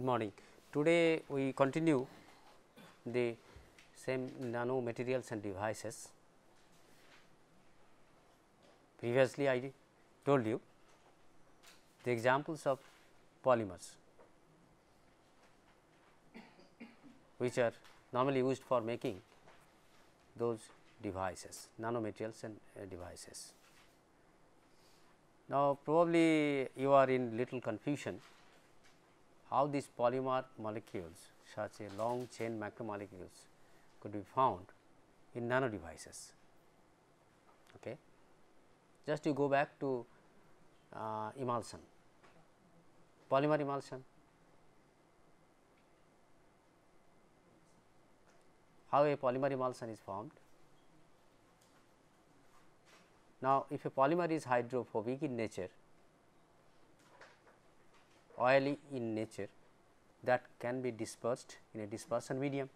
Good morning. Today we continue the same nano materials and devices. Previously I told you the examples of polymers which are normally used for making those devices, nanomaterials and devices. Now, probably you are in little confusion how these polymer molecules, such a long chain macromolecules could be found in nano devices. Okay. Just you go back to emulsion, polymer emulsion. How a polymer emulsion is formed? Now, if a polymer is hydrophobic in nature, oily in nature, that can be dispersed in a dispersion medium.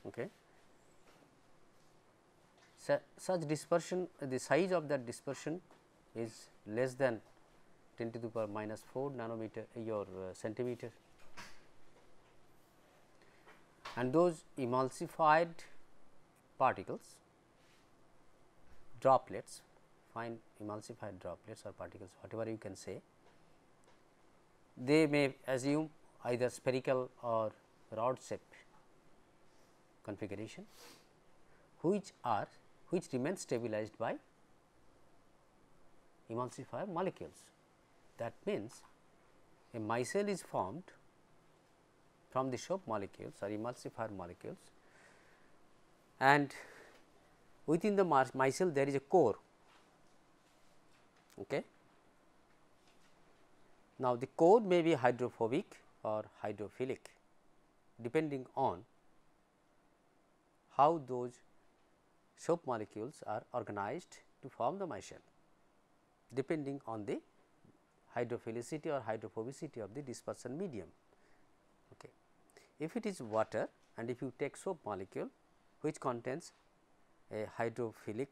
Okay. Such dispersion, the size of that dispersion is less than 10 to the power minus 4 nanometer centimeter, and those emulsified particles, droplets, fine emulsified droplets or particles, whatever you can say, they may assume either spherical or rod shaped configuration, which remain stabilized by emulsifier molecules. That means, a micelle is formed from the soap molecules or emulsifier molecules, and within the micelle there is a core. Okay. Now, the core may be hydrophobic or hydrophilic, depending on how those soap molecules are organized to form the micelle, depending on the hydrophilicity or hydrophobicity of the dispersion medium. Okay. If it is water and if you take soap molecule which contains a hydrophilic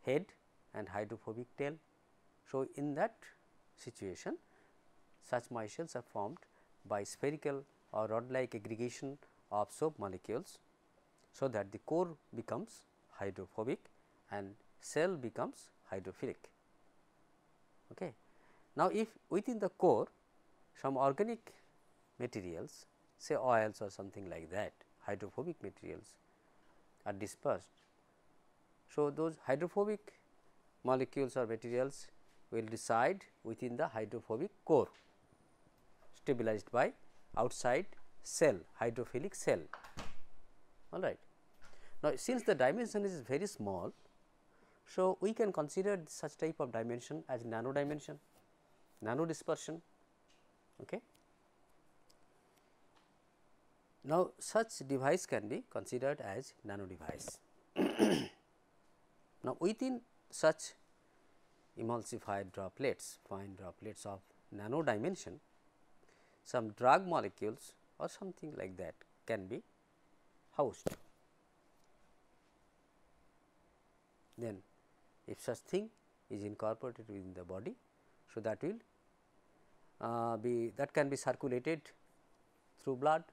head and hydrophobic tail. So, in that situation such micelles are formed by spherical or rod like aggregation of soap molecules, so that the core becomes hydrophobic and cell becomes hydrophilic. Okay. Now, if within the core some organic materials, say oils or something like that, hydrophobic materials are dispersed. So, those hydrophobic molecules or materials will reside within the hydrophobic core, stabilized by outside cell, hydrophilic cell. All right. Now, since the dimension is very small, so we can consider such type of dimension as nano dimension, nano dispersion. Okay. Now, such device can be considered as nano device. Now, within such emulsified droplets, fine droplets of nano dimension, some drug molecules or something like that can be housed. Then, if such thing is incorporated within the body, so that will can be circulated through blood,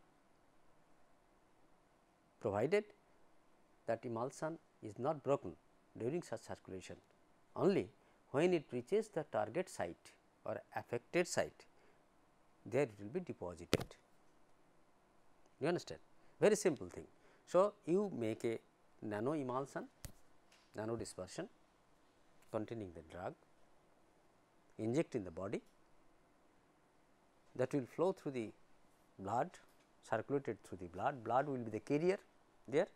provided that emulsion is not broken during such circulation. Only when it reaches the target site or affected site, there it will be deposited. You understand? Very simple thing. So, you make a nano emulsion, nano dispersion containing the drug, inject in the body, that will flow through the blood, circulated through the blood, blood will be the carrier there,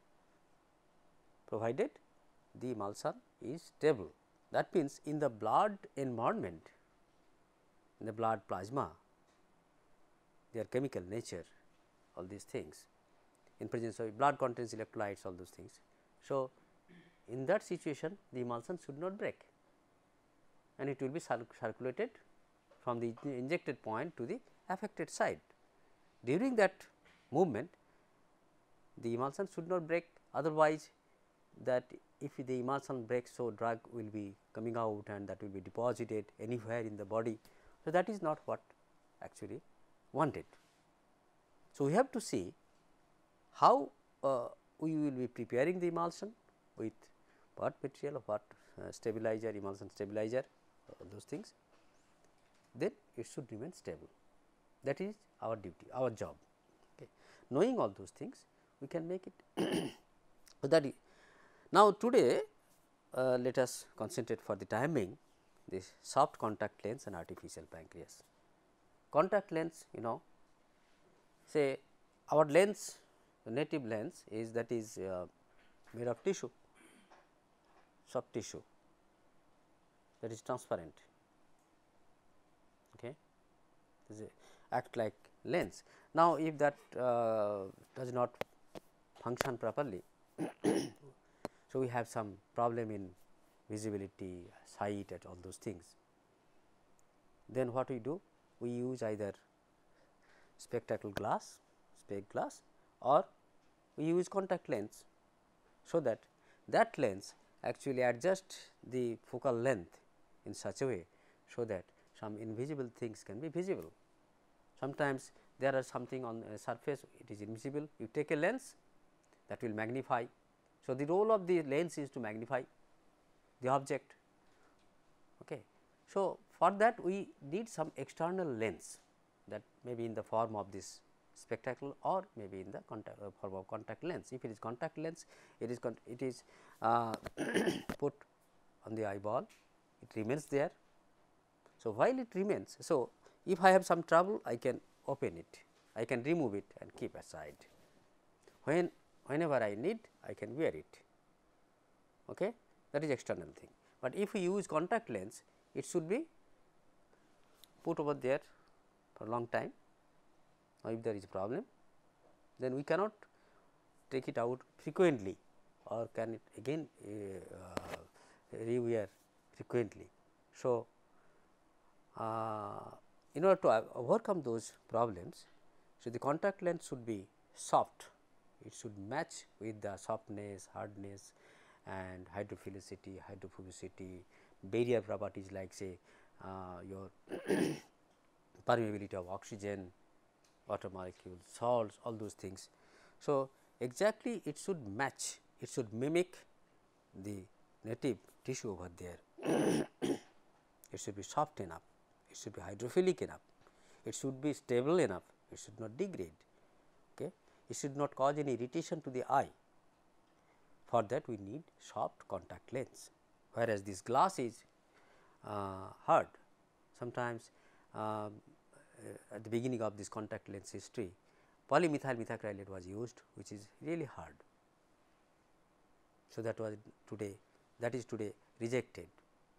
provided the emulsion is stable. That means, in the blood environment, in the blood plasma, their chemical nature, all these things, in presence of blood contains electrolytes, all those things. So, in that situation the emulsion should not break, and it will be circulated from the injected point to the affected site. During that movement, the emulsion should not break, otherwise that if the emulsion breaks, so drug will be coming out and that will be deposited anywhere in the body. So, that is not what actually wanted. So, we have to see how we will be preparing the emulsion with what material, what stabilizer, emulsion stabilizer, those things, then it should remain stable. That is our duty, our job. Okay. Knowing all those things, we can make it. That is, now, today let us concentrate for the time being this soft contact lens and artificial pancreas. Contact lens, say our lens, the native lens is that is made of tissue, soft tissue, that is transparent, okay, act like lens. Now, if that does not function properly, so we have some problem in visibility, sight and all those things. Then what we do? We use either spectacle glass, spec glass, or we use contact lens, so that that lens actually adjust the focal length in such a way, so that some invisible things can be visible. Sometimes there are something on a surface, it is invisible, you take a lens that will magnify. So, the role of the lens is to magnify the object. Okay. So, for that we need some external lens that may be in the form of this spectacle or maybe in the form of contact lens. If it is contact lens, it is put on the eyeball, it remains there. So, while it remains, so if I have some trouble, I can open it, I can remove it and keep aside. Whenever I need, I can wear it. Okay. That is external thing. But if we use contact lens, it should be put over there for a long time. Now, if there is a problem, then we cannot take it out frequently or can it again rewear frequently. So, in order to overcome those problems, so the contact lens should be soft, it should match with the softness, hardness and hydrophilicity, hydrophobicity, barrier properties like say your permeability of oxygen, water molecules, salts, all those things. So, exactly it should match, it should mimic the native tissue over there. It should be soft enough, it should be hydrophilic enough, it should be stable enough, it should not degrade, okay. It should not cause any irritation to the eye. For that we need soft contact lens, whereas this glass is hard. Sometimes at the beginning of this contact lens history, polymethyl methacrylate was used, which is really hard. So, that is today rejected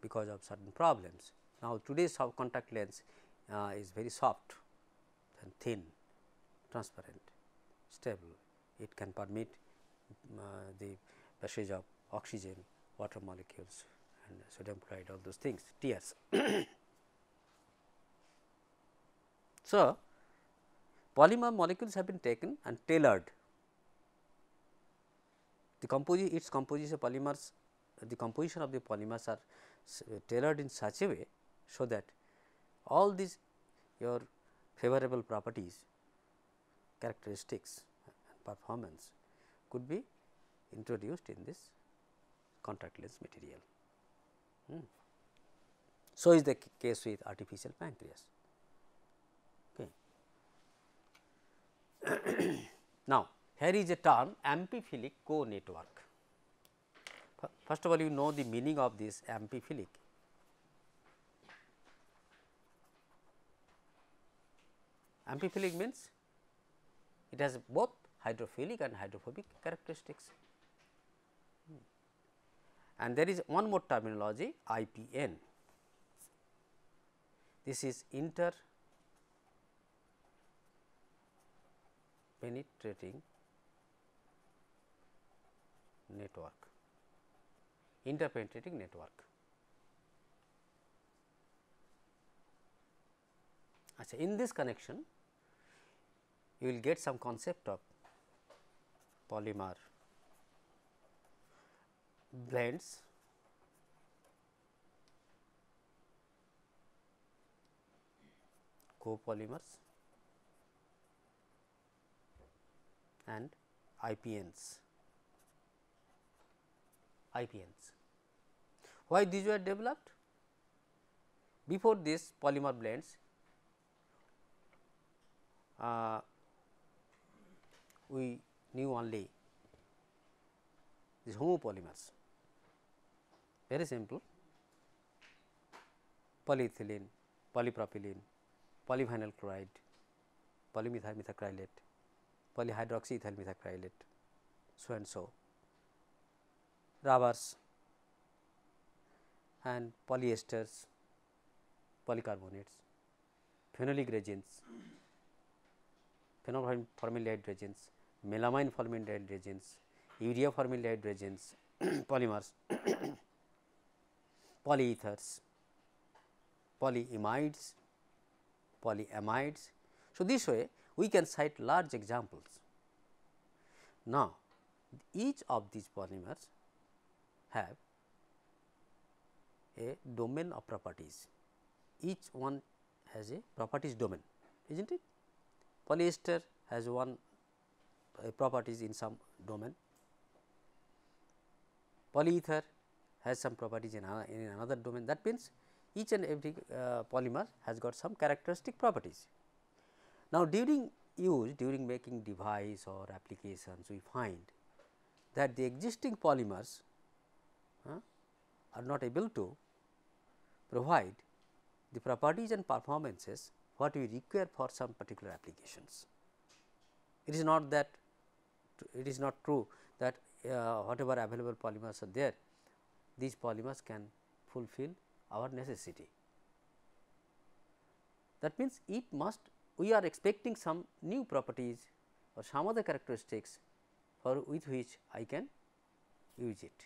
because of certain problems. Now, today's contact lens is very soft and thin, transparent, stable. It can permit the passage of oxygen, water molecules and sodium chloride, all those things, tears. So, polymer molecules have been taken and tailored. Its composition polymers, the composition of the polymers are tailored in such a way, so that all these your favorable properties, characteristics and performance could be introduced in this contact lens material. So, is the case with artificial pancreas. Okay. Now, here is a term amphiphilic co-network. First of all, you know the meaning of this amphiphilic. Amphiphilic means it has both hydrophilic and hydrophobic characteristics. And there is one more terminology, IPN. This is interpenetrating network. Interpenetrating network. In this connection, you will get some concept of polymer blends, copolymers and IPNs. IPNs. Why these were developed? Before this polymer blends, we knew only these homopolymers, very simple: polyethylene, polypropylene, polyvinyl chloride, polymethyl methacrylate, polyhydroxyethyl methacrylate, so and so, rubbers and polyesters, polycarbonates, phenolic resins, phenol formaldehyde resins, melamine formaldehyde resins, urea formaldehyde resins, polymers, polyethers, polyimides, polyamides. So, this way we can cite large examples. Now, each of these polymers have a domain of properties. Each one has a properties domain, is not it? Polyester has one properties in some domain, polyether has some properties in another domain. That means, each and every polymer has got some characteristic properties. Now, during making device or applications, we find that the existing polymers are not able to provide the properties and performances what we require for some particular applications. It is not that it is not true that whatever available polymers are there, these polymers can fulfill our necessity. That means, we are expecting some new properties or some other characteristics with which I can use it.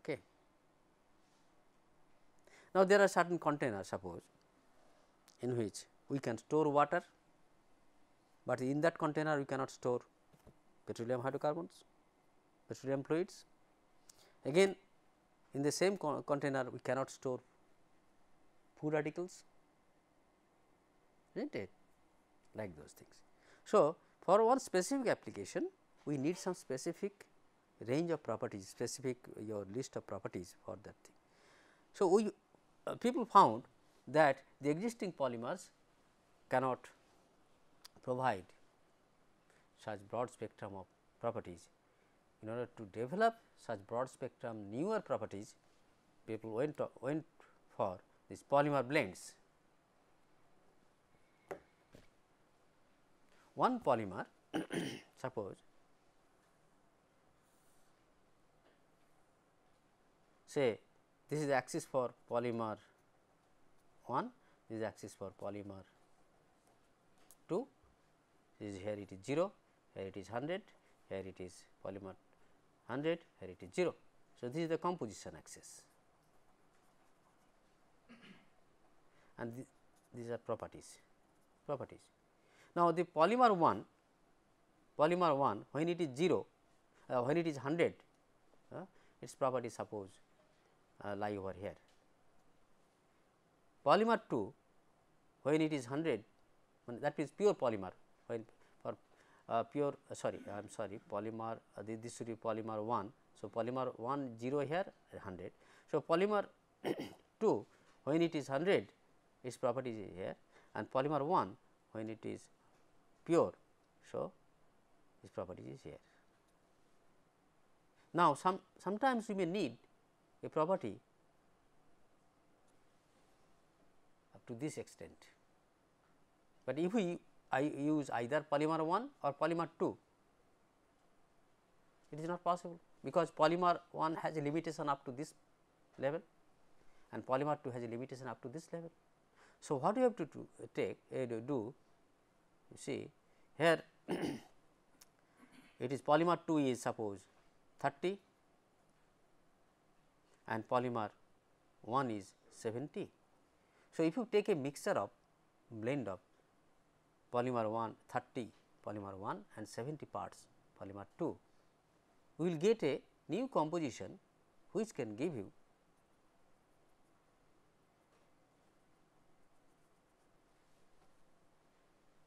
Okay. Now, there are certain containers, suppose, in which we can store water, but in that container we cannot store petroleum hydrocarbons, petroleum fluids. Again, in the same container we cannot store food articles, is not it, like those things. So, for one specific application we need some specific range of properties, specific your list of properties for that thing. So, we people found that the existing polymers cannot provide such broad spectrum of properties. In order to develop such broad spectrum newer properties, people went for these polymer blends. One polymer suppose say this is the axis for polymer 1, this is axis for polymer 2, this is here it is 0, here it is 100, here it is polymer 100, here it is 0. So, this is the composition axis and these are properties. Now, the polymer 1 when it is 0, when it is 100, its property suppose lie over here. Polymer 2 when it is 100, that means pure polymer, when for pure I am sorry polymer this should be polymer 1. So, polymer 1 0 here 100. So, polymer 2 when it is 100, its property is here, and polymer 1 when it is pure. So, its property is here. Now, sometimes we may need a property up to this extent, but if I use either polymer 1 or polymer 2, it is not possible, because polymer 1 has a limitation up to this level and polymer 2 has a limitation up to this level. So, what you have to do you see here it is polymer 2 is suppose 30 and polymer 1 is 70. So, if you take a mixture of blend of polymer 1 30 polymer 1 and 70 parts polymer 2, we will get a new composition which can give you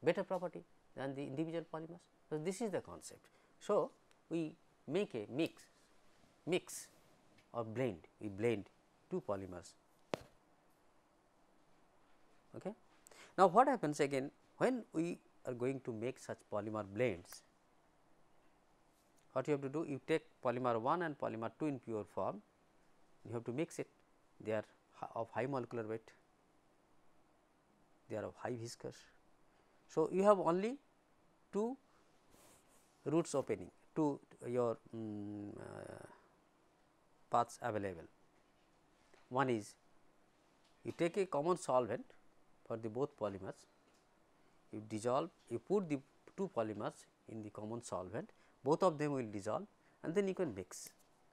better property than the individual polymers. So, this is the concept. So, we make a mix or blend, we blend two polymers. Okay. Now, what happens again when we are going to make such polymer blends? What you have to do? You take polymer 1 and polymer 2 in pure form, you have to mix it, they are of high molecular weight, they are of high viscous. So, you have only two routes opening, two your paths available. One is you take a common solvent for the both polymers, you dissolve, you put the two polymers in the common solvent, both of them will dissolve and then you can mix.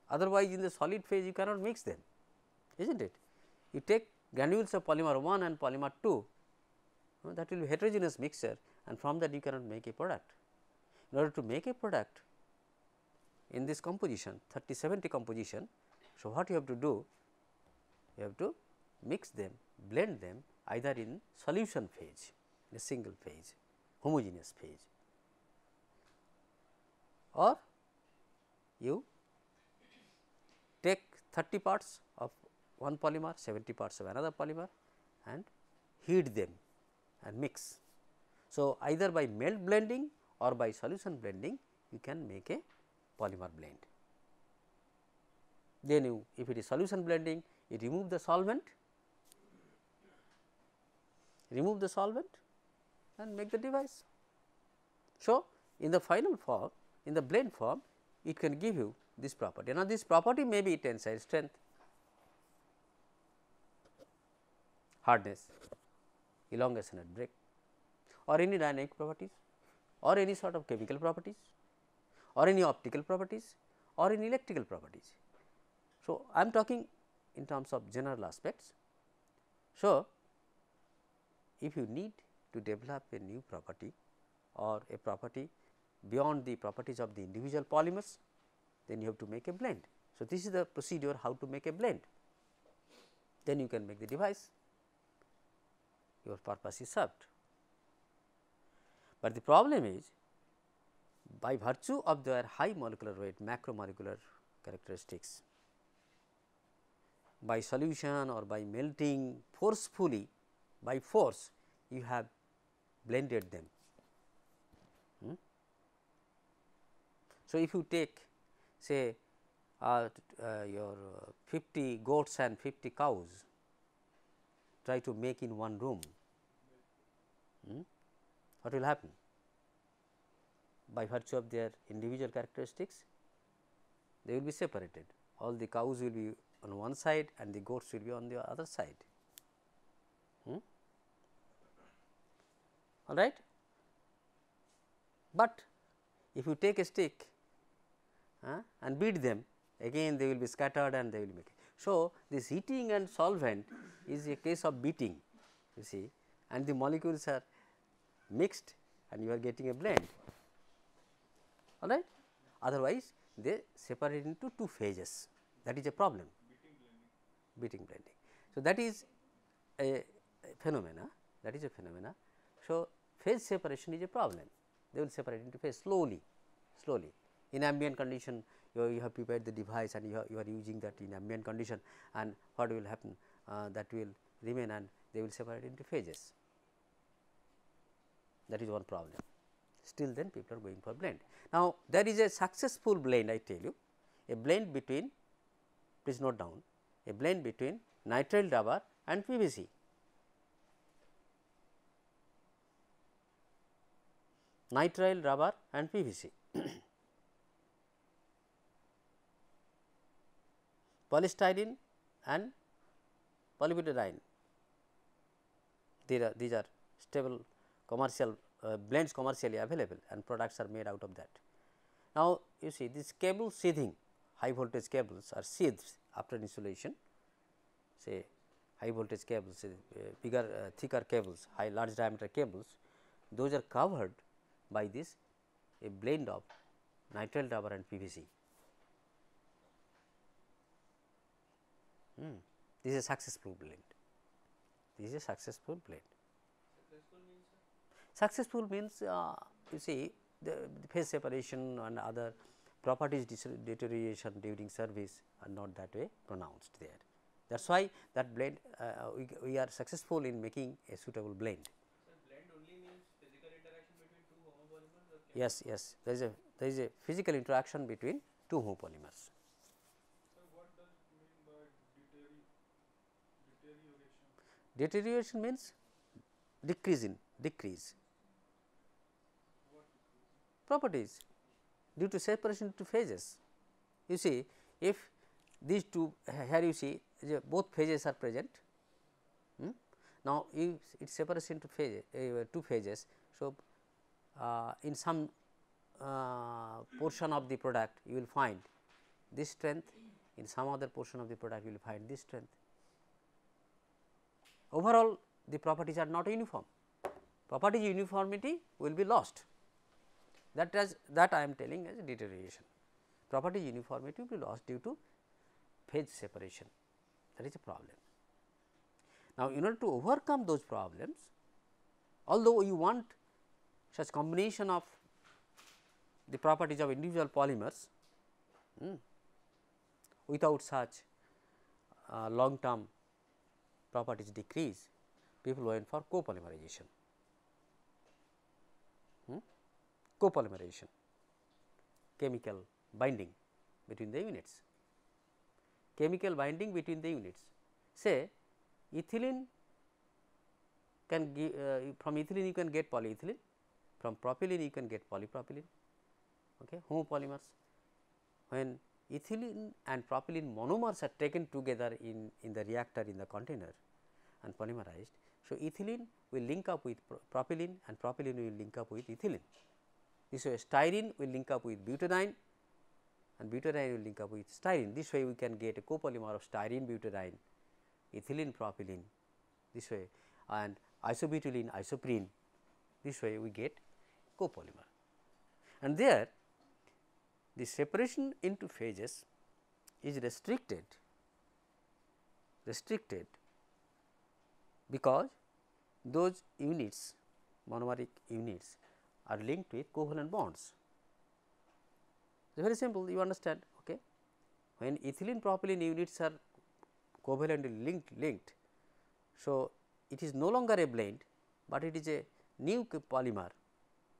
Otherwise, in the solid phase you cannot mix them, is not it? You take granules of polymer 1 and polymer 2, that will be heterogeneous mixture, and from that you cannot make a product. In order to make a product in this composition 30-70 composition, so what you have to do? You have to mix them, blend them either in solution phase, in a single phase, homogeneous phase, or you take 30 parts of one polymer, 70 parts of another polymer and heat them and mix. So, either by melt blending or by solution blending you can make a polymer blend. Then you, if it is solution blending, you remove the solvent and make the device. So, in the final form, in the blend form, it can give you this property. Now, this property may be tensile strength, hardness, elongation at break, or any dynamic properties, or any sort of chemical properties, or any optical properties, or any electrical properties. So, I am talking in terms of general aspects. So, if you need to develop a new property or a property beyond the properties of the individual polymers, then you have to make a blend. So, this is the procedure how to make a blend, then you can make the device, your purpose is served. But the problem is, by virtue of their high molecular weight, macromolecular characteristics, by solution or by melting forcefully, by force you have blended them. So, if you take say your 50 goats and 50 cows, try to make in one room, what will happen? By virtue of their individual characteristics, they will be separated. All the cows will be on one side and the goats will be on the other side. All right. But if you take a stick and beat them, again they will be scattered and they will make. So, this heating and solvent is a case of beating, you see, and the molecules are mixed and you are getting a blend. All right. Otherwise, they separate into two phases, that is a problem, beating blending. So, that is a phenomena, So, phase separation is a problem, they will separate into phase slowly. In ambient condition, you have prepared the device and you are using that in ambient condition, and what will happen? That will remain and they will separate into phases. That is one problem. Still then people are going for blend. Now, there is a successful blend, I tell you, a blend between, please note down, a blend between nitrile rubber and PVC. Nitrile rubber and PVC. Polystyrene and polybutadiene, these are stable commercial blends commercially available and products are made out of that. Now, you see this cable sheathing, high voltage cables are sheathed after insulation, say high voltage cables, bigger thicker cables, large diameter cables, those are covered by this a blend of nitrile rubber and PVC. This is a successful blend. This is a successful blend. Successful means, Successful means you see the phase separation and other properties deterioration during service are not that way pronounced there. That is why that blend we are successful in making a suitable blend. So, blend only means physical interaction between two homopolymers or Yes, yes, there is a physical interaction between two homopolymers. So, what does it mean by deterioration? Deterioration means decrease. What Properties due to separation into phases. You see, if these two here you see both phases are present. Now, if it separates into two phases. So, in some portion of the product you will find this strength, in some other portion of the product you will find this strength. Overall, the properties are not uniform. Property uniformity will be lost. That I am telling as deterioration. Property uniformity will be lost due to phase separation. That is a problem. Now, in order to overcome those problems, although you want such combination of the properties of individual polymers, without such long term properties decrease, people went for copolymerization. Copolymerization, chemical binding between the units. Chemical binding between the units. Say ethylene can give from ethylene you can get polyethylene, from propylene you can get polypropylene, okay, homopolymers. When ethylene and propylene monomers are taken together in the reactor in the container and polymerized. So, ethylene will link up with propylene and propylene will link up with ethylene. This way styrene will link up with butadiene and butadiene will link up with styrene. This way we can get a copolymer of styrene butadiene, ethylene propylene this way, and isobutylene isoprene. This way we get copolymer, and there the separation into phases is restricted because those units, monomeric units, are linked with covalent bonds. It is very simple, you understand. Okay. When ethylene propylene units are covalently linked, so it is no longer a blend, but it is a new polymer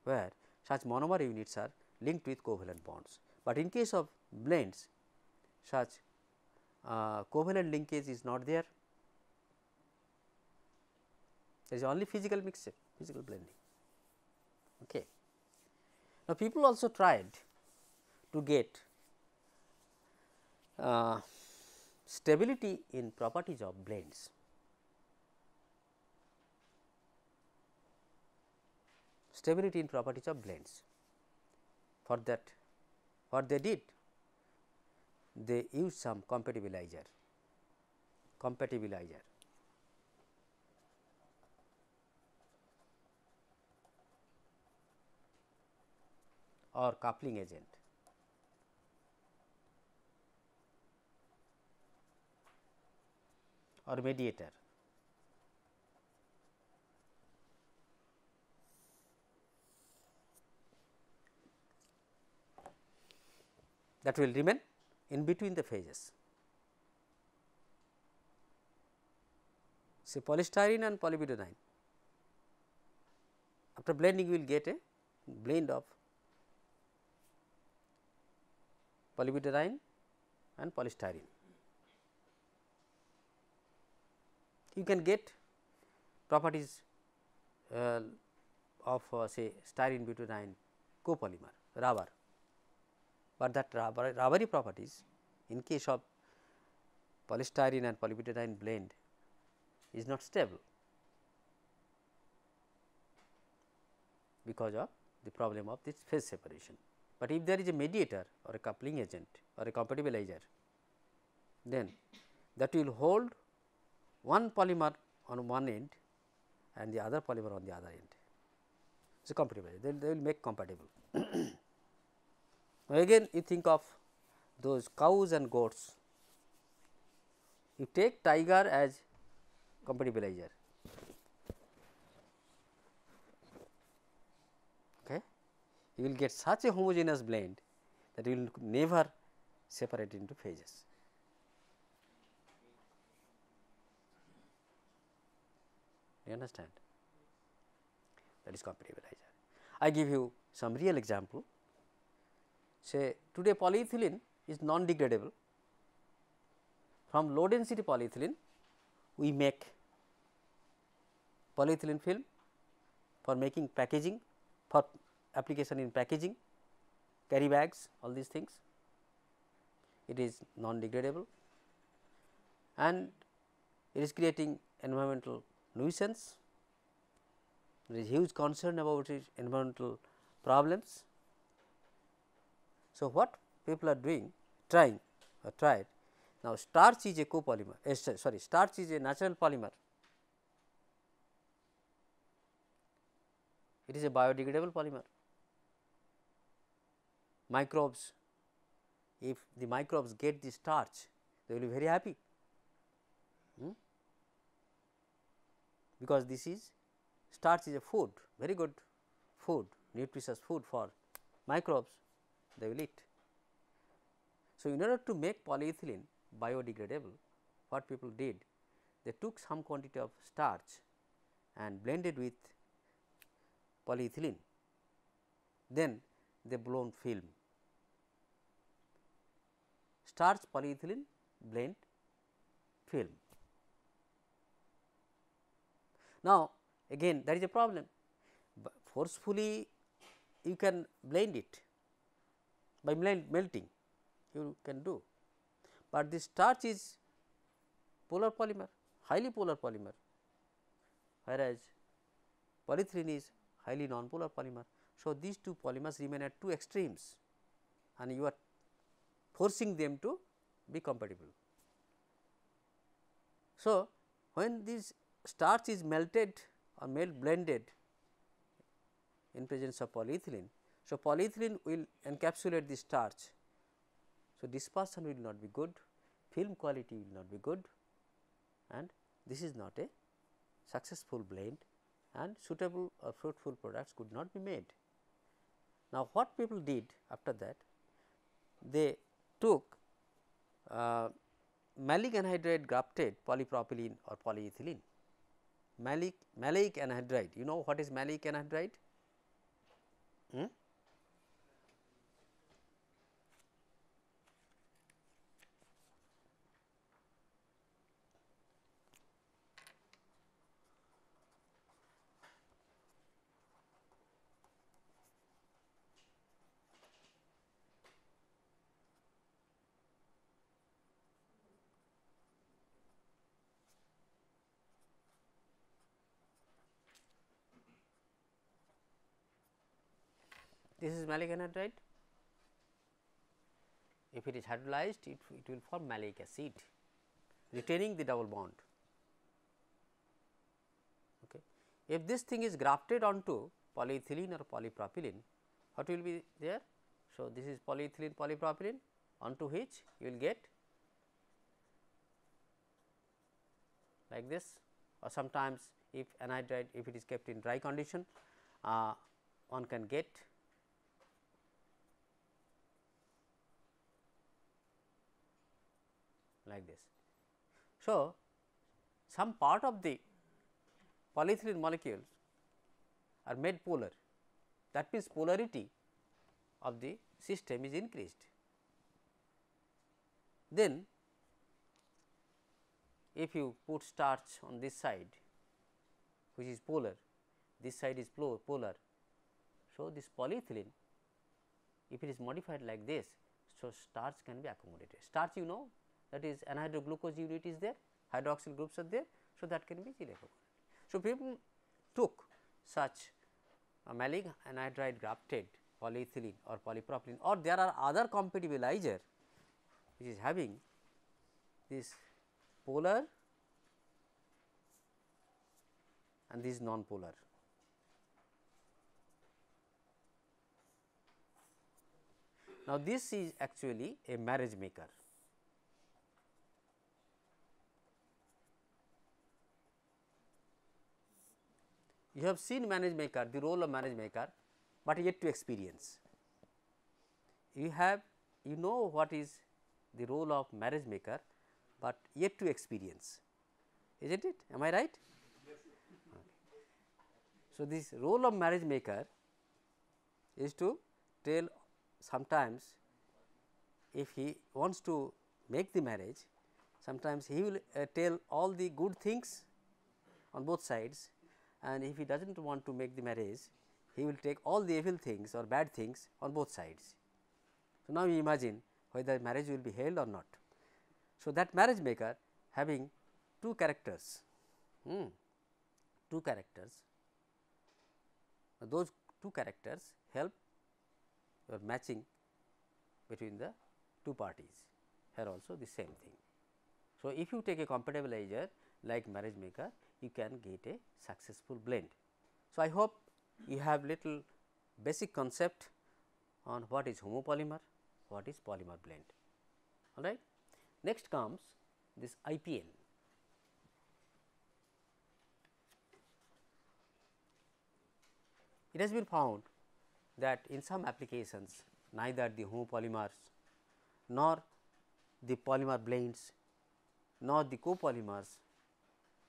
where such monomer units are linked with covalent bonds. But in case of blends, such covalent linkage is not there. There is only physical mixture, physical blending. Okay. Now, people also tried to get stability in properties of blends. Stability in properties of blends. For that, what they did? They used some compatibilizer. Or coupling agent. Or mediator. That will remain in between the phases. Say polystyrene and polybutadiene. After blending, we will get a blend of polybutadiene and polystyrene. You can get properties of say styrene butadiene copolymer rubber, but that rubbery properties in case of polystyrene and polybutadiene blend is not stable because of the problem of this phase separation. But if there is a mediator or a coupling agent or a compatibilizer, then that will hold one polymer on one end and the other polymer on the other end. It is compatible, they will make compatible. Now, again you think of those cows and goats, you take tiger as compatibilizer you will get such a homogeneous blend that you will never separate into phases. You understand? That is compatibilizer. I give you some real example. Say today polyethylene is non-degradable. From low density polyethylene, we make polyethylene film for making packaging, for application in packaging, carry bags, all these things. It is non-degradable and it is creating environmental nuisance. There is huge concern about its environmental problems. So, what people are doing, trying or tried. Now, starch is a copolymer, sorry, starch is a natural polymer. It is a biodegradable polymer. Microbes, if the microbes get the starch, they will be very happy, because this is starch is a food, very good food, nutritious food for microbes, they will eat. So, in order to make polyethylene biodegradable, what people did, they took some quantity of starch and blended with polyethylene, then they blown film, starch polyethylene blend film. Now, again that is a problem, forcefully you can blend it by melting, you can do, but the starch is polar polymer, highly polar polymer, whereas polyethylene is highly non-polar polymer. So, these two polymers remain at two extremes and you are forcing them to be compatible. So, when this starch is melted or blended in presence of polyethylene, so polyethylene will encapsulate the starch. So, dispersion will not be good, film quality will not be good, and this is not a successful blend and suitable or fruitful products could not be made. Now, what people did after that, they took maleic anhydride grafted polypropylene or polyethylene. Maleic anhydride, you know what is maleic anhydride? This is maleic anhydride. If it is hydrolyzed, it will form maleic acid, retaining the double bond. Okay. If this thing is grafted onto polyethylene or polypropylene, what will be there? So, this is polyethylene polypropylene, onto which you will get like this, or sometimes if anhydride, if it is kept in dry condition, one can get like this. So, some part of the polyethylene molecules are made polar, that means polarity of the system is increased. Then if you put starch on this side which is polar, this side is polar. So, this polyethylene, if it is modified like this, so starch can be accommodated. Starch, you know, that is anhydroglucose unit is there, hydroxyl groups are there. So, that can be easily accommodated. So, people took such a maleic anhydride grafted polyethylene or polypropylene, or there are other compatibilizer which is having this polar and this non-polar. Now, this is actually a marriage maker. You have seen marriage maker, the role of marriage maker. but yet to experience. You know what is the role of marriage maker, but yet to experience, is not it? Am I right? Yes. Okay. So, this role of marriage maker is to tell sometimes if he wants to make the marriage, sometimes he will tell all the good things on both sides, and if he does not want to make the marriage, he will take all the evil things or bad things on both sides. So, now you imagine whether marriage will be held or not. So, that marriage maker having two characters, those two characters help your matching between the two parties, here also the same thing. So, if you take a compatibilizer like marriage maker, you can get a successful blend. So, I hope you have little basic concept on what is homopolymer, what is polymer blend. All right. Next comes this IPN. It has been found that in some applications neither the homopolymers nor the polymer blends nor the copolymers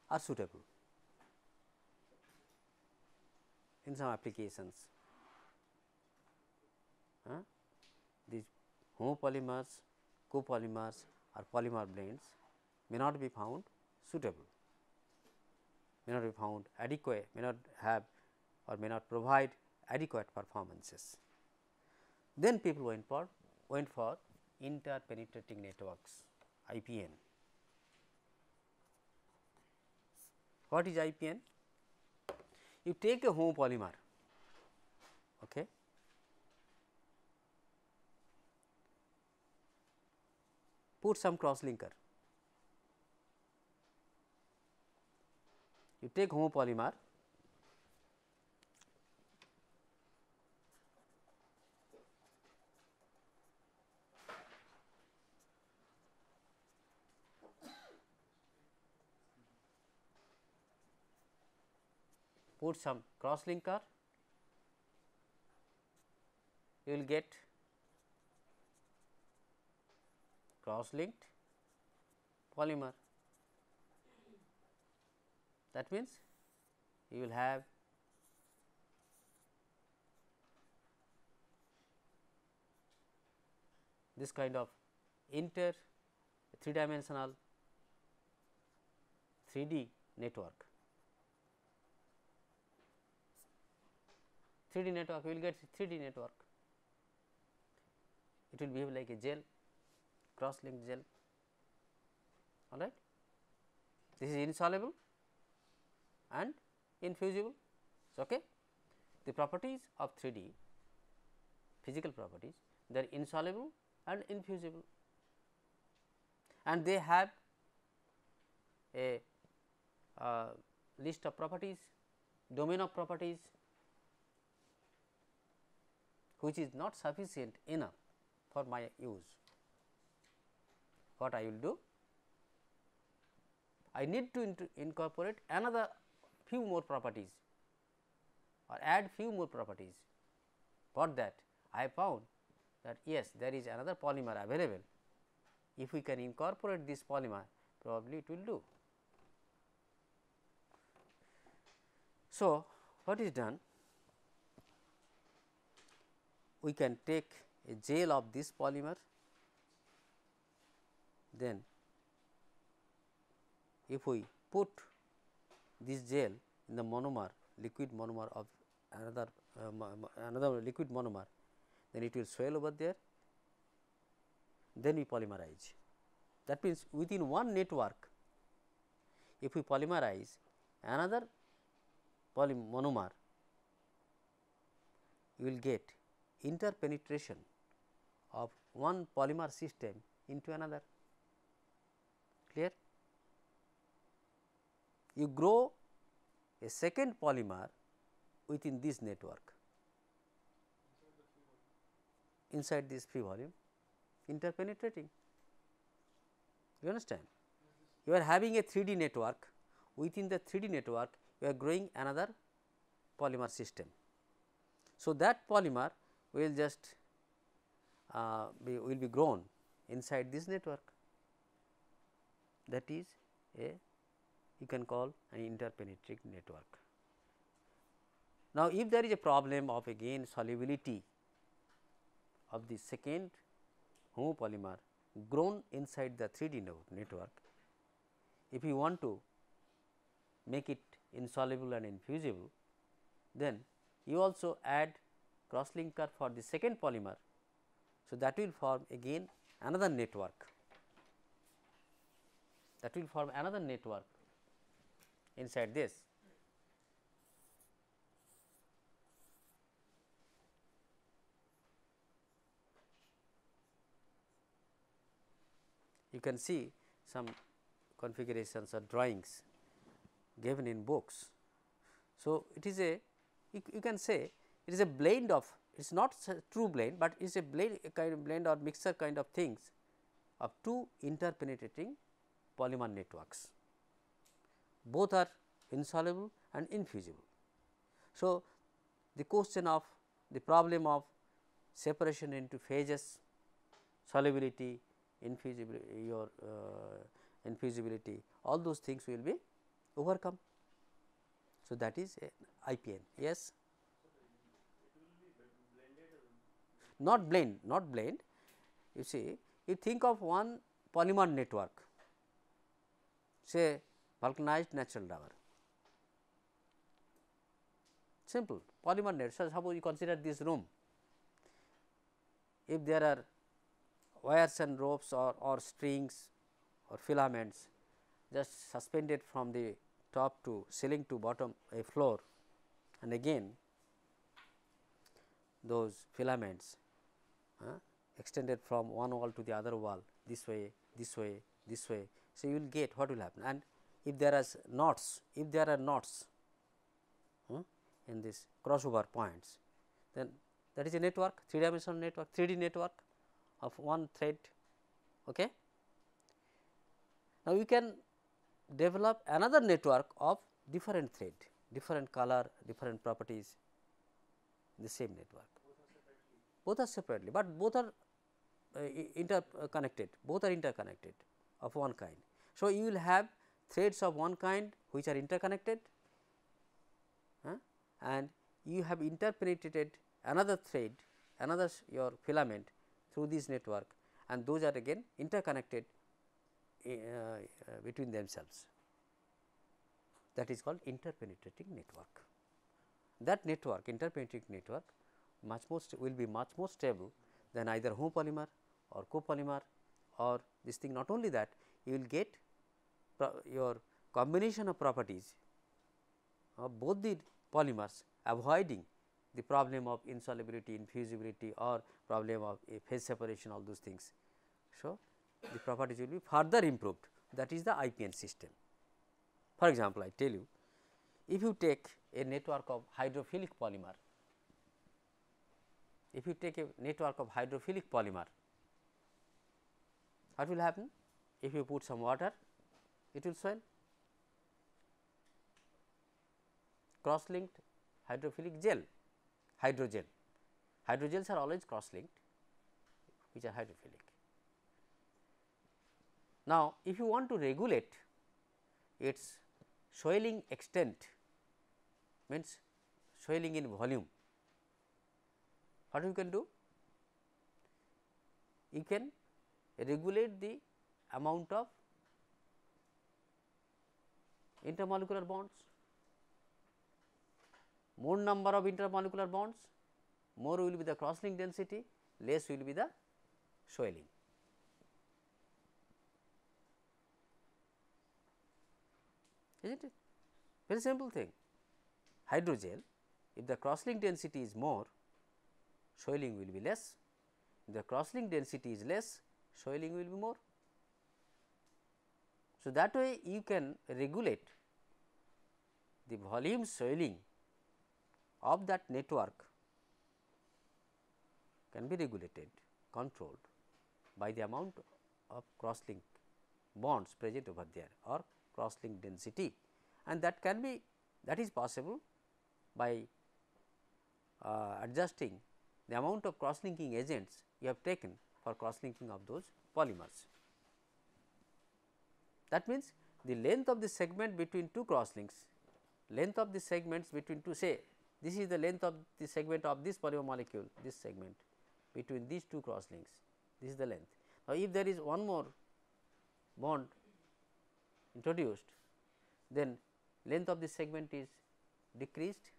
are suitable in some applications. These homopolymers, copolymers or polymer blends may not be found suitable, may not be found adequate, may not have or may not provide adequate performances. Then people went for interpenetrating networks, IPN. What is IPN? You take a homopolymer, okay, put some cross linker. You take homopolymer, put some cross linker, you will get cross linked polymer. That means, you will have this kind of inter 3-dimensional 3D network. 3D network, we will get 3D network. It will behave like a gel, cross linked gel, all right. This is insoluble and infusible. So, okay. The properties of 3D, physical properties, they are insoluble and infusible, and they have a list of properties, domain of properties, which is not sufficient enough for my use. What I will do? I need to incorporate another few more properties or add few more properties. For that, I found that yes, there is another polymer available. If we can incorporate this polymer, probably it will do. So, what is done? We can take a gel of this polymer, then if we put this gel in the monomer, liquid monomer of another liquid monomer, then it will swell over there, then we polymerize. That means, within one network, if we polymerize another monomer, you will get interpenetration of one polymer system into another. Clear? You grow a second polymer within this network, inside this free volume, interpenetrating. You understand? You are having a 3D network, within the 3D network you are growing another polymer system. So, that polymer will just will be grown inside this network, that is a you can call an interpenetrating network. Now, if there is a problem of again solubility of the second homopolymer grown inside the 3D network, if you want to make it insoluble and infusible, then you also add cross linker for the second polymer. So, that will form again another network, inside this. You can see some configurations or drawings given in books. So, it is a you can say it is a blend of, it is not a true blend, but it is a blend, a kind of blend or mixture kind of things of two interpenetrating polymer networks. Both are insoluble and infusible. So, the question of the problem of separation into phases, solubility, infusibility, all those things will be overcome. So, that is IPN. Yes, not blend, not blend. You see, you think of one polymer network, say vulcanized natural rubber, simple polymer network. So, suppose you consider this room, if there are wires and ropes or strings or filaments just suspended from the top to ceiling to bottom a floor, and again those filaments extended from one wall to the other wall, this way, this way, this way. So, you will get what will happen, and if there are knots, in this crossover points, then that is a network, 3-dimensional network, 3D network of one thread. Okay. Now, you can develop another network of different thread, different color, different properties in the same network. Both are separately, but both are interconnected, of one kind. So, you will have threads of one kind which are interconnected, and you have interpenetrated another thread, another your filament through this network, and those are again interconnected between themselves. That is called interpenetrating network. That network, interpenetrating network, will be much more stable than either homopolymer or copolymer or this thing. Not only that, you will get your combination of properties of both the polymers, avoiding the problem of insolubility, infusibility or problem of a phase separation, all those things. So, the properties will be further improved, that is the IPN system. For example, I tell you, if you take a network of hydrophilic polymer, what will happen? If you put some water, it will swell. Cross linked hydrophilic gel, hydrogel. Hydrogels are always cross linked, which are hydrophilic. Now, if you want to regulate its swelling extent, means swelling in volume, what you can do? You can regulate the amount of intermolecular bonds. More number of intermolecular bonds, more will be the cross link density, less will be the swelling. Isn't it? Very simple thing. Hydrogel, if the cross link density is more, swelling will be less. If the cross link density is less, swelling will be more. So, that way you can regulate the volume swelling of that network, can be regulated, controlled by the amount of cross link bonds present over there or cross link density, and that can be, that is possible by adjusting the amount of cross linking agents you have taken for cross linking of those polymers. That means, the length of the segment between two cross links, length of the segments between two, say this is the length of the segment of this polymer molecule, this segment between these two cross links, this is the length. Now, if there is one more bond introduced, then length of the segment is decreased,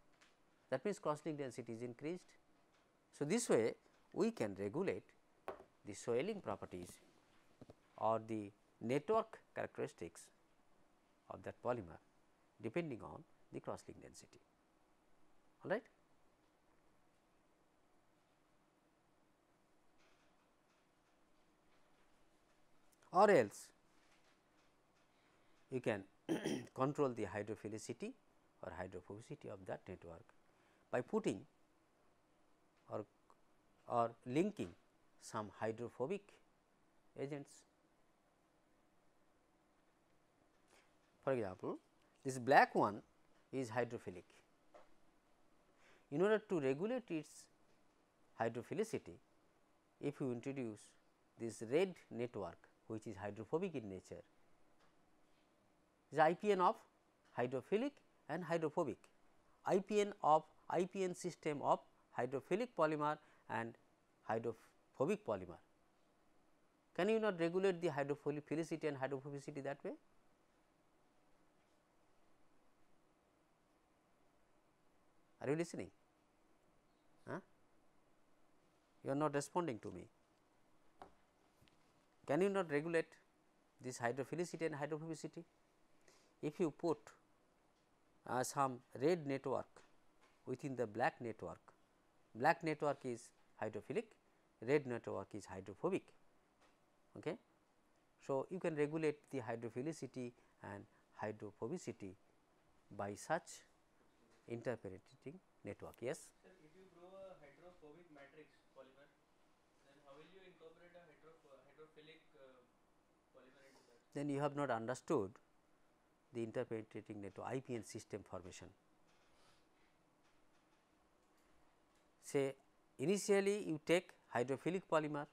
that means cross link density is increased. So, this way we can regulate the swelling properties or the network characteristics of that polymer depending on the cross link density. All right. Or else you can control the hydrophilicity or hydrophobicity of that network by putting or linking some hydrophobic agents. For example, this black one is hydrophilic. In order to regulate its hydrophilicity, if you introduce this red network which is hydrophobic in nature, is IPN of hydrophilic and hydrophobic, IPN system of hydrophilic polymer and hydrophobic polymer. Can you not regulate the hydrophilicity and hydrophobicity that way? Are you listening? Huh? You are not responding to me. Can you not regulate this hydrophilicity and hydrophobicity? If you put some red network within the black network is hydrophilic, red network is hydrophobic. Okay. So, you can regulate the hydrophilicity and hydrophobicity by such interpenetrating network. Yes. Sir, if you grow a hydrophobic matrix polymer, then how will you incorporate a hydrophilic polymer into that? Then you have not understood the interpenetrating network IPN system formation. Say initially you take hydrophilic polymer,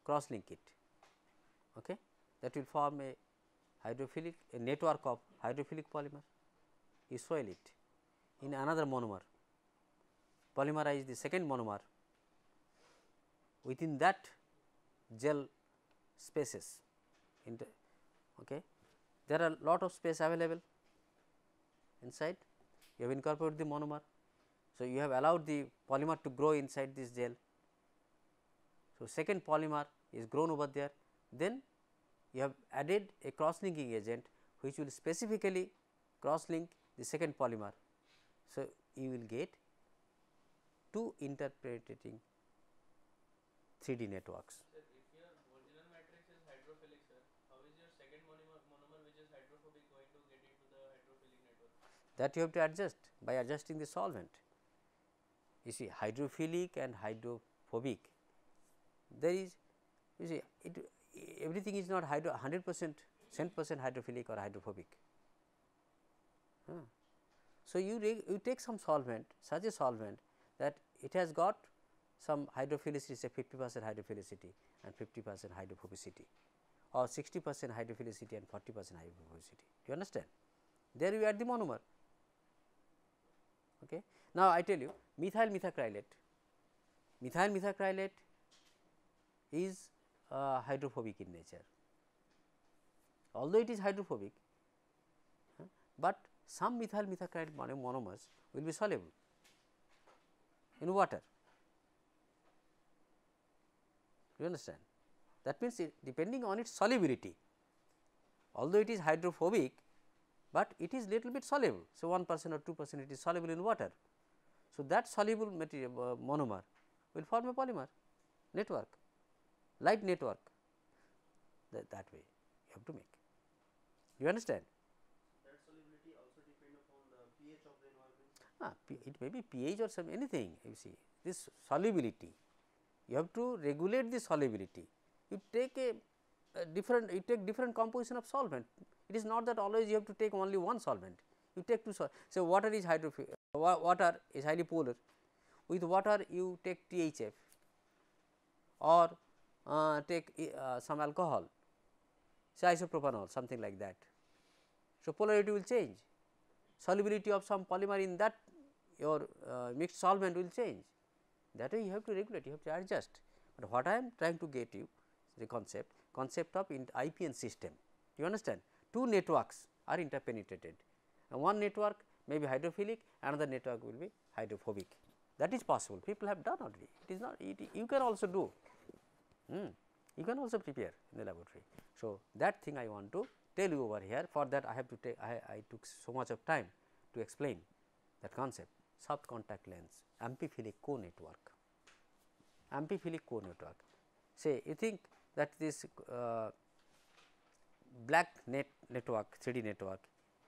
cross link it, okay. That will form a hydrophilic network of hydrophilic polymer. You swell it in another monomer, polymerize the second monomer. Within that gel spaces, okay. There are lot of space available inside. You have incorporated the monomer. So, you have allowed the polymer to grow inside this gel. So, second polymer is grown over there. Then you have added a cross linking agent which will specifically cross link the second polymer. So, you will get two interpenetrating 3D networks. Sir, if your original matrix is hydrophilic, sir, how is your second monomer which is hydrophobic going to get into the hydrophilic network? That you have to adjust by adjusting the solvent. You see, hydrophilic and hydrophobic, there is, you see, everything is not 100% 100% hydrophilic or hydrophobic. So, you take some solvent, such a solvent that it has got some hydrophilicity, say 50% hydrophilicity and 50% hydrophobicity, or 60% hydrophilicity and 40% hydrophobicity. Do you understand? There you add the monomer. Okay. Now, I tell you methyl methacrylate is hydrophobic in nature. Although it is hydrophobic, but some methyl methacrylate monomers will be soluble in water. You understand? That means, depending on its solubility, although it is hydrophobic, but it is little bit soluble. So, 1% or 2% it is soluble in water. So, that soluble material monomer will form a polymer network, light network, that way you have to make. You understand? That solubility also depend upon the pH of the environment. It may be pH or some anything. You see, this solubility, you have to regulate the solubility. You take different composition of solvent. It is not that always you have to take only one solvent. You take two solvents. So, water is highly polar. with water you take THF or take some alcohol, say isopropanol, something like that. So, polarity will change, solubility of some polymer in that your mixed solvent will change. That way you have to regulate, you have to adjust. But what I am trying to get you the concept of IPN system. You understand? Two networks are interpenetrated, and one network may be hydrophilic, another network will be hydrophobic. That is possible. People have done already. It is not. You can also do. You can also prepare in the laboratory. So, that thing I want to tell you over here. For that I have to take. I took so much of time to explain that concept. Soft contact lens, amphiphilic co-network. Amphiphilic co-network. Say you think that this black network 3D network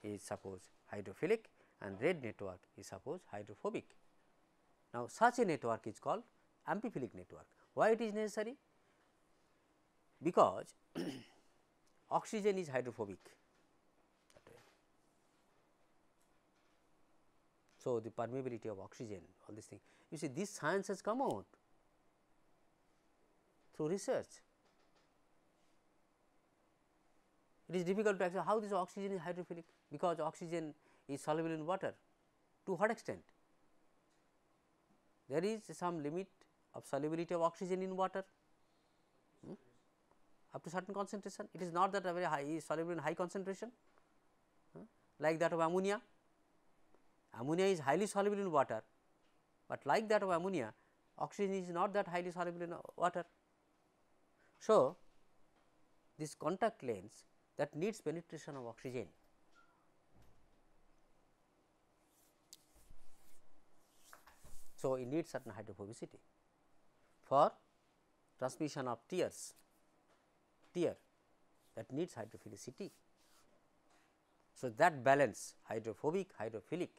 is suppose hydrophilic and red network is suppose hydrophobic. Now, such a network is called amphiphilic network. Why it is necessary? Because oxygen is hydrophobic. So, the permeability of oxygen, all these things. You see, this science has come out through research. It is difficult to explain how this oxygen is hydrophilic, because oxygen is soluble in water. To what extent? There is some limit of solubility of oxygen in water, up to certain concentration. It is not that a very high is soluble in high concentration, like that of ammonia. Ammonia is highly soluble in water, but like that of ammonia, oxygen is not that highly soluble in water. So, this contact lens that needs penetration of oxygen. So, it needs certain hydrophobicity for transmission of tear that needs hydrophilicity. So, that balance hydrophobic hydrophilic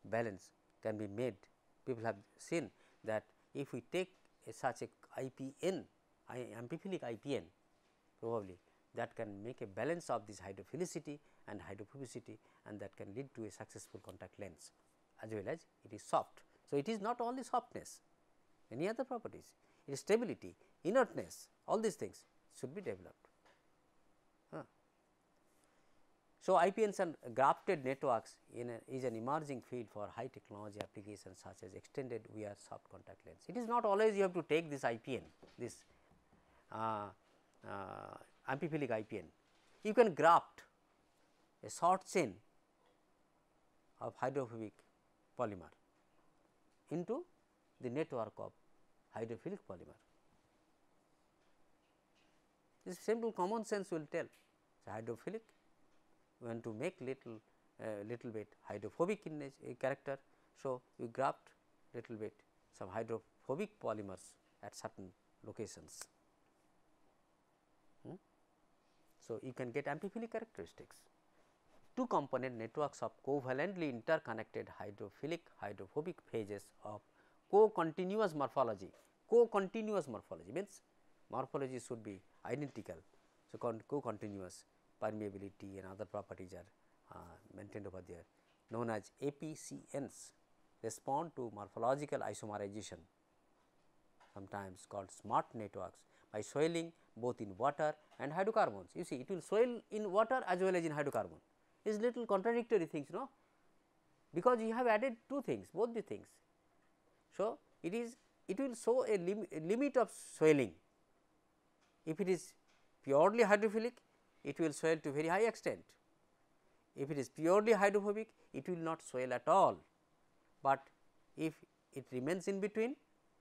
balance can be made. People have seen that if we take such a IPN, amphiphilic IPN, probably that can make a balance of this hydrophilicity and hydrophobicity, and that can lead to a successful contact lens, as well as it is soft. So, it is not only softness, any other properties, it is stability, inertness, all these things should be developed. So, IPNs and grafted networks is an emerging field for high technology applications such as extended wear soft contact lens. It is not always you have to take this IPN, this amphiphilic IPN. You can graft a short chain of hydrophobic polymer into the network of hydrophilic polymer. This simple common sense will tell. So, hydrophilic, we want to make little bit hydrophobic in a character. So, you graft little bit some hydrophobic polymers at certain locations. So, you can get amphiphilic characteristics. Two component networks of covalently interconnected hydrophilic hydrophobic phases of co-continuous morphology. Co-continuous morphology means morphology should be identical. So, co-continuous permeability and other properties are maintained over there, known as APCNs, respond to morphological isomerization, sometimes called smart networks, by swelling both in water and hydrocarbons. You see, it will swell in water as well as in hydrocarbon. It is little contradictory things, no, because you have added two things, both the things. So, it will show a limit of swelling. If it is purely hydrophilic, it will swell to very high extent. If it is purely hydrophobic, it will not swell at all, but if it remains in between,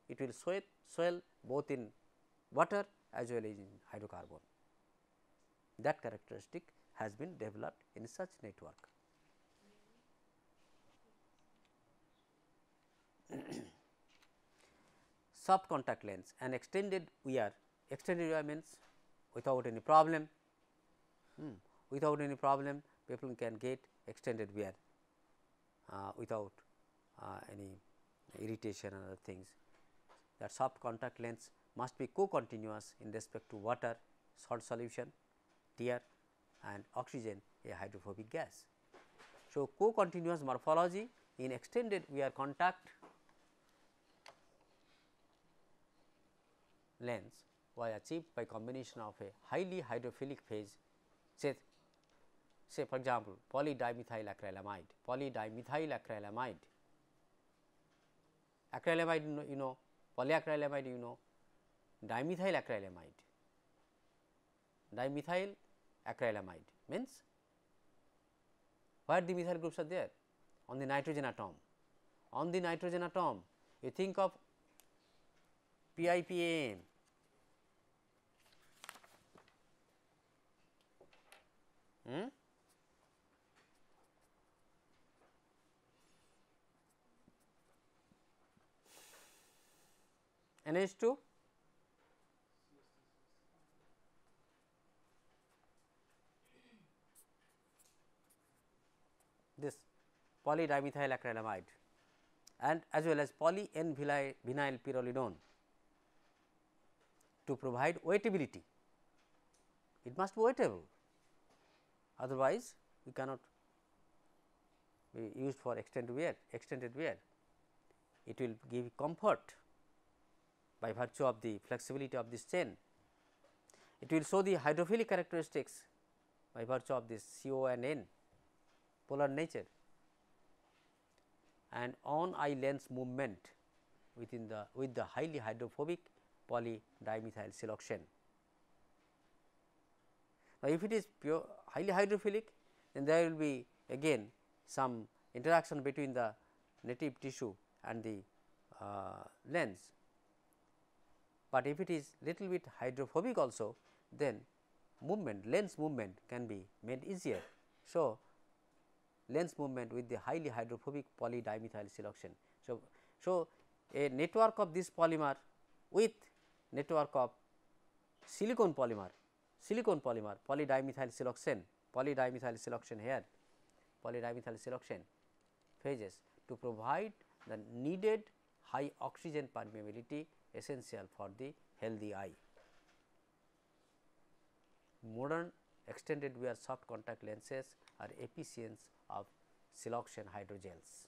it will swell both in water as well as in hydrocarbon. That characteristic has been developed in such network. Soft contact lens and extended wear means without any problem. Without any problem, people can get extended wear without any irritation and other things. That soft contact lens must be co-continuous in respect to water, salt solution, tear, and oxygen, a hydrophobic gas. So, co-continuous morphology in extended wear contact lens was achieved by combination of a highly hydrophilic phase, say for example, polydimethyl acrylamide. Acrylamide, you know, polyacrylamide, you know, dimethyl acrylamide means where the methyl groups are there on the nitrogen atom. On the nitrogen atom, you think of PIPAM, NH2, this polydimethyl acrylamide, and as well as poly N vinyl pyrrolidone to provide wettability. It must be wettable, otherwise we cannot be used for extended wear. It will give comfort by virtue of the flexibility of this chain. It will show the hydrophilic characteristics by virtue of this CO and N polar nature, and on eye lens movement within the with the highly hydrophobic polydimethyl siloxane. Now, if it is pure highly hydrophilic, then there will be again some interaction between the native tissue and the lens, but if it is little bit hydrophobic also, then lens movement can be made easier. So, lens movement with the highly hydrophobic polydimethyl siloxane. So, a network of this polymer with network of silicon polymer polydimethyl siloxane here, polydimethyl siloxane phases to provide the needed high oxygen permeability essential for the healthy eye. Modern extended wear soft contact lenses are efficient of siloxane hydrogels.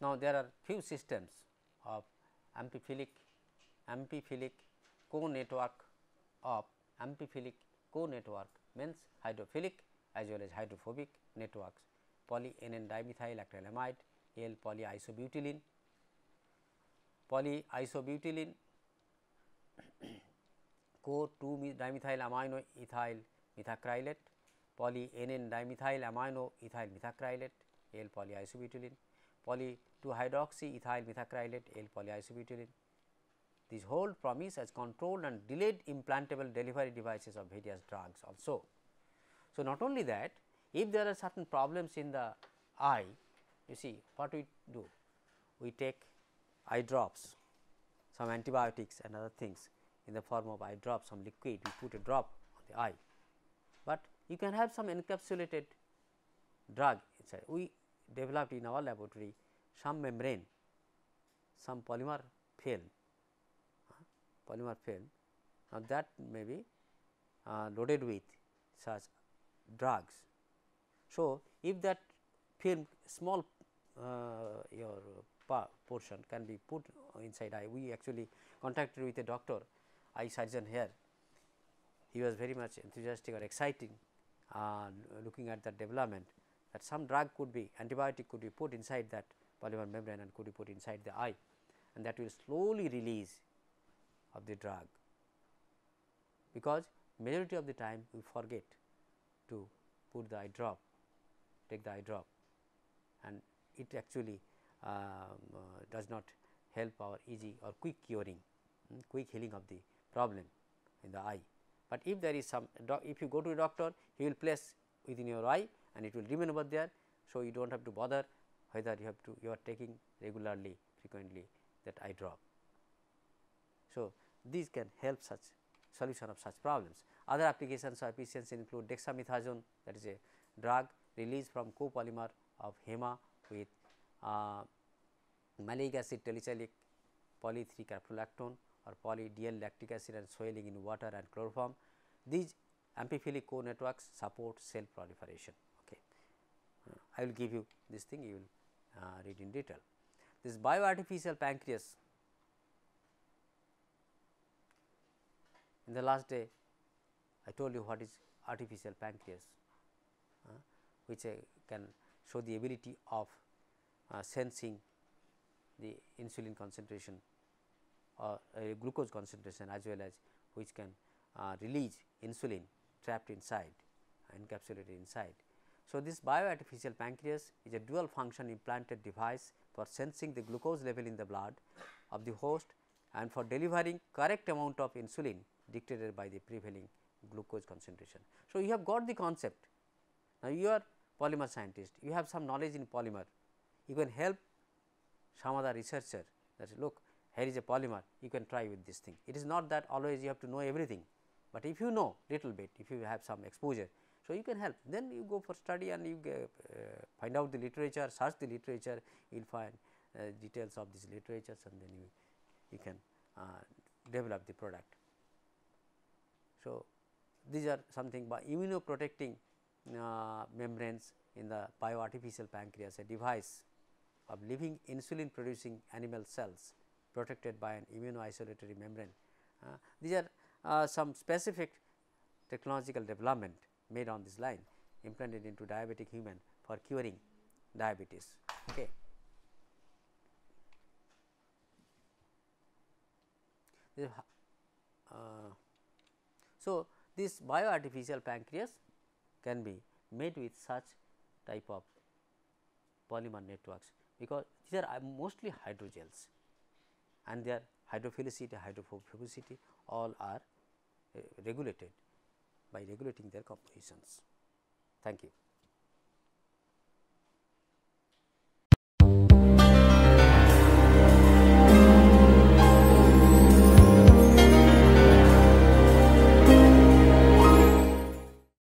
Now, there are few systems of amphiphilic co-network means hydrophilic as well as hydrophobic networks, poly NN dimethyl acrylamide, L polyisobutylene, co 2 dimethyl amino ethyl methacrylate, poly NN dimethyl amino ethyl methacrylate, L polyisobutylene, poly 2 hydroxy ethyl methacrylate, L polyisobutylene. These hold promise as controlled and delayed implantable delivery devices of various drugs also. So, not only that, if there are certain problems in the eye, you see what we do, we take eye drops, some antibiotics and other things in the form of eye drops, some liquid, we put a drop on the eye, but you can have some encapsulated drug inside. We developed in our laboratory some membrane, some polymer film. Now, that may be loaded with such drugs. So, if that film small your portion can be put inside eye, we actually contacted with a doctor, eye surgeon here. He was very much enthusiastic or exciting looking at that development, that some drug could be antibiotic could be put inside that polymer membrane and could be put inside the eye, and that will slowly release of the drug, because majority of the time we forget to put the eye drop, take the eye drop, and it actually does not help our easy or quick curing, quick healing of the problem in the eye. But if there is some if you go to a doctor, he will place within your eye and it will remain over there. So, you do not have to bother whether you are taking regularly frequently that eye drop. So, these can help such solution of such problems. Other applications of efficiency include dexamethasone, that is a drug released from copolymer of HEMA with malic acid tetracyclic poly 3 caprolactone or poly DL lactic acid and swelling in water and chloroform. These amphiphilic co-networks support cell proliferation. Okay. I will give you this thing, you will read in detail. this bioartificial pancreas, in the last day I told you what is artificial pancreas, which can show the ability of sensing the insulin concentration or glucose concentration, as well as which can release insulin trapped inside, encapsulated inside. So, this bioartificial pancreas is a dual function implanted device for sensing the glucose level in the blood of the host and for delivering correct amount of insulin dictated by the prevailing glucose concentration. So, you have got the concept. Now, you are polymer scientist, you have some knowledge in polymer, you can help some other researcher that look, here is a polymer, you can try with this thing. It is not that always you have to know everything, but if you know little bit, if you have some exposure, so you can help. Then you go for study and you find out the literature, search the literature, you will find details of these literatures, and then you can develop the product. So, these are something by immunoprotecting membranes in the bioartificial pancreas, a device of living insulin producing animal cells protected by an immunoisolatory membrane. These are some specific technological development made on this line, implanted into diabetic human for curing diabetes. Okay. So, this bioartificial pancreas can be made with such type of polymer networks, because these are mostly hydrogels and their hydrophilicity, hydrophobicity all are regulated by regulating their compositions. Thank you.